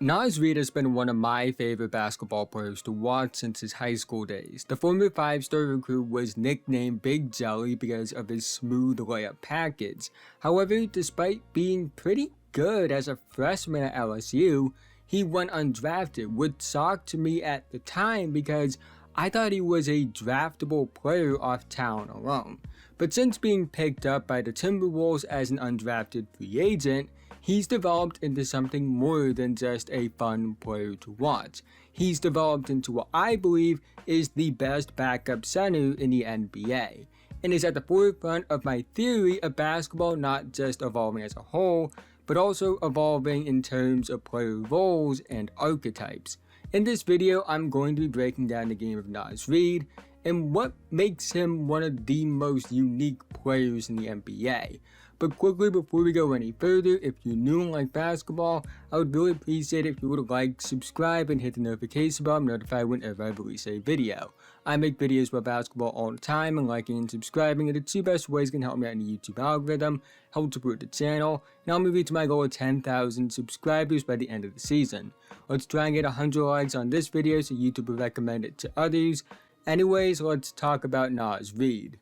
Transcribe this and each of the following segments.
Naz Reid has been one of my favorite basketball players to watch since his high school days. The former 5-star recruit was nicknamed Big Jelly because of his smooth layup package. However, despite being pretty good as a freshman at LSU, he went undrafted, which shocked me at the time because I thought he was a draftable player off talent alone. But since being picked up by the Timberwolves as an undrafted free agent, he's developed into something more than just a fun player to watch. He's developed into what I believe is the best backup center in the NBA, and is at the forefront of my theory of basketball not just evolving as a whole, but also evolving in terms of player roles and archetypes. In this video, I'm going to be breaking down the game of Naz Reid and what makes him one of the most unique players in the NBA. But quickly, before we go any further, if you're new and like basketball, I would really appreciate it if you would like, subscribe, and hit the notification bell to be notified whenever I release a video. I make videos about basketball all the time, and liking and subscribing are the two best ways can help me out in the YouTube algorithm, help support the channel, and I'll move you to my goal of 10,000 subscribers by the end of the season. Let's try and get 100 likes on this video so YouTube will recommend it to others. Anyways, let's talk about Naz Reid.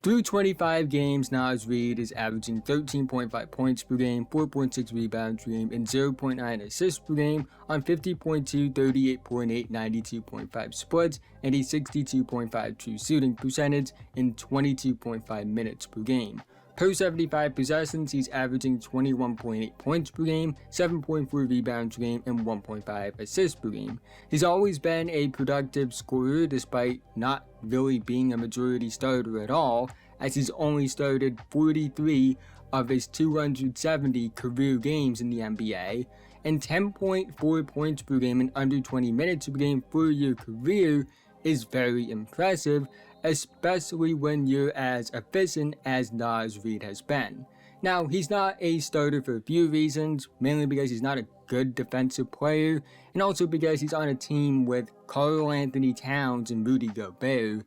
Through 25 games, Naz Reid is averaging 13.5 points per game, 4.6 rebounds per game, and 0.9 assists per game on 50.2, 38.8, 92.5 splits, and a 62.5 true shooting percentage in 22.5 minutes per game. Per 75 possessions, he's averaging 21.8 points per game, 7.4 rebounds per game, and 1.5 assists per game. He's always been a productive scorer despite not really being a majority starter at all, as he's only started 43 of his 270 career games in the NBA, and 10.4 points per game in under 20 minutes per game for your career is very impressive, especially when you're as efficient as Naz Reid has been. Now, he's not a starter for a few reasons, mainly because he's not a good defensive player, and also because he's on a team with Karl-Anthony Towns and Rudy Gobert,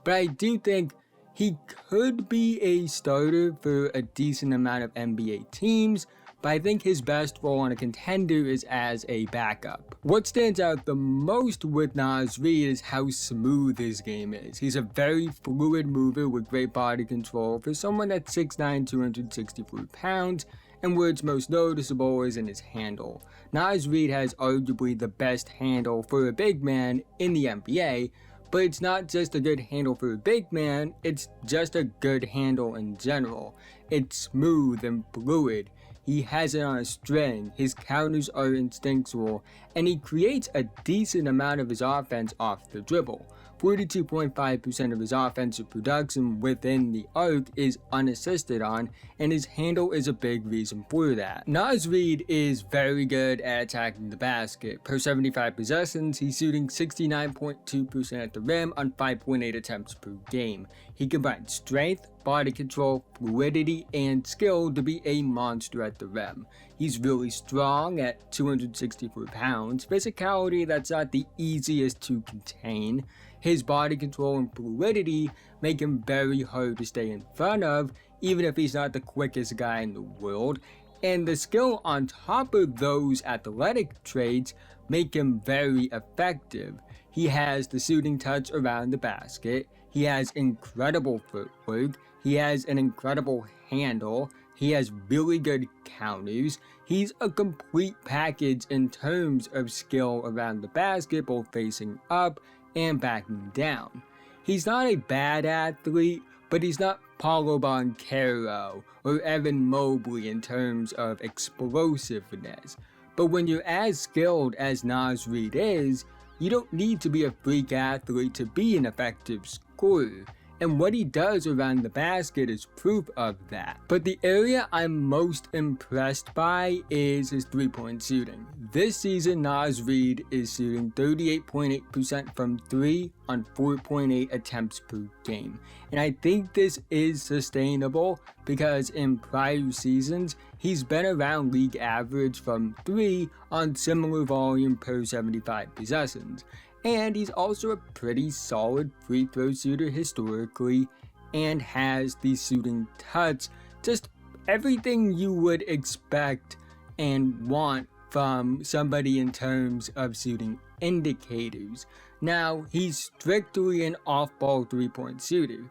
but I do think he could be a starter for a decent amount of NBA teams, but I think his best role on a contender is as a backup. What stands out the most with Naz Reid is how smooth his game is. He's a very fluid mover with great body control for someone that's 6'9", 264 pounds, and where it's most noticeable is in his handle. Naz Reid has arguably the best handle for a big man in the NBA, but it's not just a good handle for a big man, it's just a good handle in general. It's smooth and fluid. He has it on a string, his counters are instinctual, and he creates a decent amount of his offense off the dribble. 42.5% of his offensive production within the arc is unassisted on, and his handle is a big reason for that. Naz Reid is very good at attacking the basket. Per 75 possessions, he's shooting 69.2% at the rim on 5.8 attempts per game. He combines strength, body control, fluidity, and skill to be a monster at the rim. He's really strong at 264 pounds, physicality that's not the easiest to contain. His body control and fluidity make him very hard to stay in front of, even if he's not the quickest guy in the world. And the skill on top of those athletic traits make him very effective. He has the shooting touch around the basket, he has incredible footwork, he has an incredible handle, he has really good counters, he's a complete package in terms of skill around the basket, both facing up and backing down. He's not a bad athlete, but he's not Paolo Banchero or Evan Mobley in terms of explosiveness. But when you're as skilled as Naz Reid is, you don't need to be a freak athlete to be an effective scorer, and what he does around the basket is proof of that. But the area I'm most impressed by is his three-point shooting. This season, Naz Reid is shooting 38.8% from 3 on 4.8 attempts per game. And I think this is sustainable because in prior seasons, he's been around league average from 3 on similar volume per 75 possessions. And he's also a pretty solid free throw shooter historically and has the shooting touch. Just everything you would expect and want from somebody in terms of shooting indicators. Now, he's strictly an off-ball three-point shooter.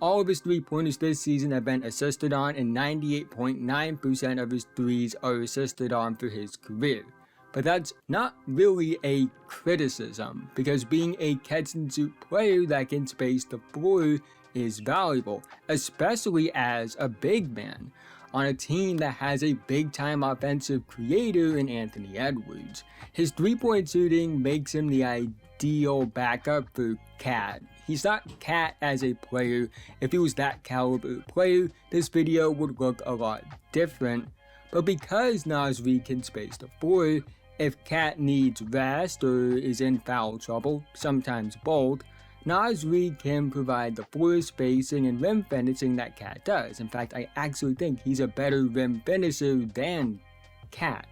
All of his three-pointers this season have been assisted on, and 98.9% of his threes are assisted on for his career. But that's not really a criticism, because being a catch-and-shoot player that can space the floor is valuable, especially as a big man on a team that has a big-time offensive creator in Anthony Edwards. His three-point shooting makes him the ideal backup for Cat. He's not Cat as a player. If he was that caliber player, this video would look a lot different. But because Naz Reid can space the floor, if Cat needs rest or is in foul trouble, sometimes both, Naz Reid can provide the floor spacing and rim finishing that Cat does. In fact, I actually think he's a better rim finisher than Cat,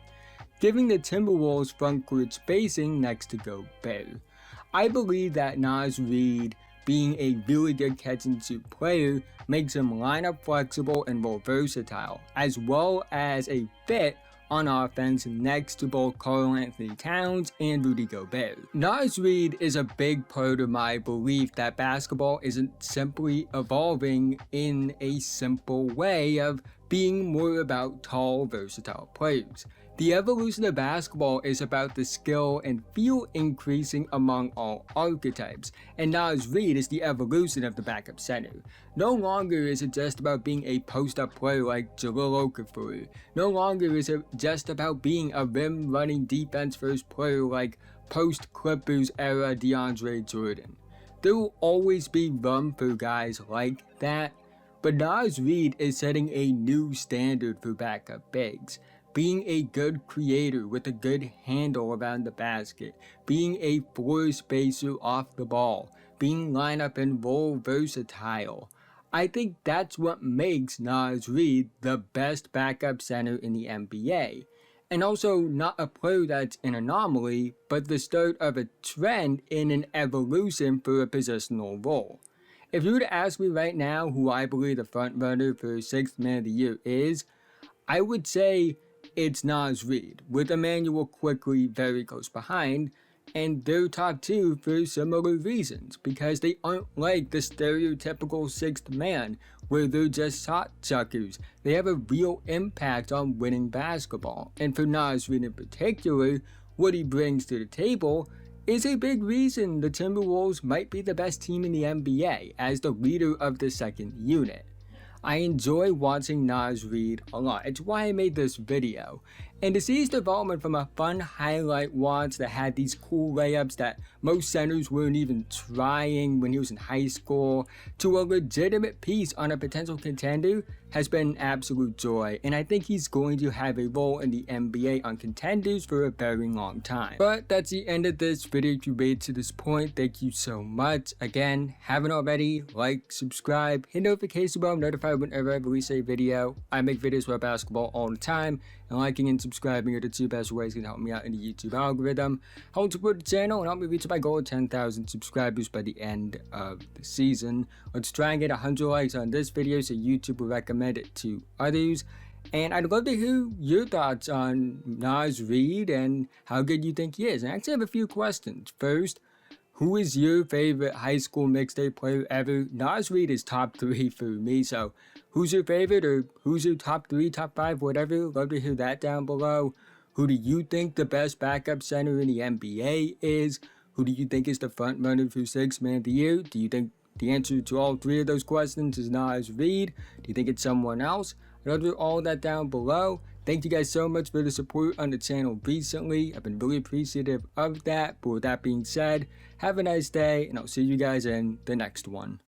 giving the Timberwolves frontcourt spacing next to Gobert. I believe that Naz Reid, being a really good catch-and-shoot player, makes him lineup flexible and more versatile, as well as a fit on offense next to both Karl-Anthony Towns and Rudy Gobert. Naz Reid is a big part of my belief that basketball isn't simply evolving in a simple way of being more about tall, versatile players. The evolution of basketball is about the skill and feel increasing among all archetypes, and Naz Reid is the evolution of the backup center. No longer is it just about being a post-up player like Jahlil Okafor. No longer is it just about being a rim-running defense-first player like post-Clippers era DeAndre Jordan. There will always be room for guys like that, but Naz Reid is setting a new standard for backup bigs. Being a good creator with a good handle around the basket, being a floor spacer off the ball, being lineup and role versatile. I think that's what makes Naz Reid the best backup center in the NBA. And also not a player that's an anomaly, but the start of a trend in an evolution for a positional role. If you were to ask me right now who I believe the frontrunner for 6th Man of the Year is, I would say it's Naz Reid, with Emmanuel quickly very close behind, and they're top two for similar reasons, because they aren't like the stereotypical 6th man, where they're just shot chuckers. They have a real impact on winning basketball, and for Naz Reid in particular, what he brings to the table is a big reason the Timberwolves might be the best team in the NBA as the leader of the second unit. I enjoy watching Naz Reid a lot. It's why I made this video. And to see his development from a fun highlight watch that had these cool layups that most centers weren't even trying when he was in high school, to a legitimate piece on a potential contender has been an absolute joy, and I think he's going to have a role in the NBA on contenders for a very long time. But that's the end of this video. If you made it to this point, thank you so much. Again, haven't already, like, subscribe, hit notification bell, notified whenever I release a video. I make videos about basketball all the time, and liking and subscribing are the two best ways to help me out in the YouTube algorithm, help support the channel, and help me reach my goal of 10,000 subscribers by the end of the season. Let's try and get 100 likes on this video so YouTube will recommend it to others. And I'd love to hear your thoughts on Naz Reid and how good you think he is. And I actually have a few questions. First, who is your favorite high school mixtape player ever? Naz Reid is top 3 for me, so who's your favorite, or who's your top 3, top 5, whatever? Love to hear that down below. Who do you think the best backup center in the NBA is? Who do you think is the front runner for 6th Man of the Year? Do you think the answer to all 3 of those questions is Naz Reid? Do you think it's someone else? I'd love to hear all that down below. Thank you guys so much for the support on the channel recently. I've been really appreciative of that. But with that being said, have a nice day, and I'll see you guys in the next one.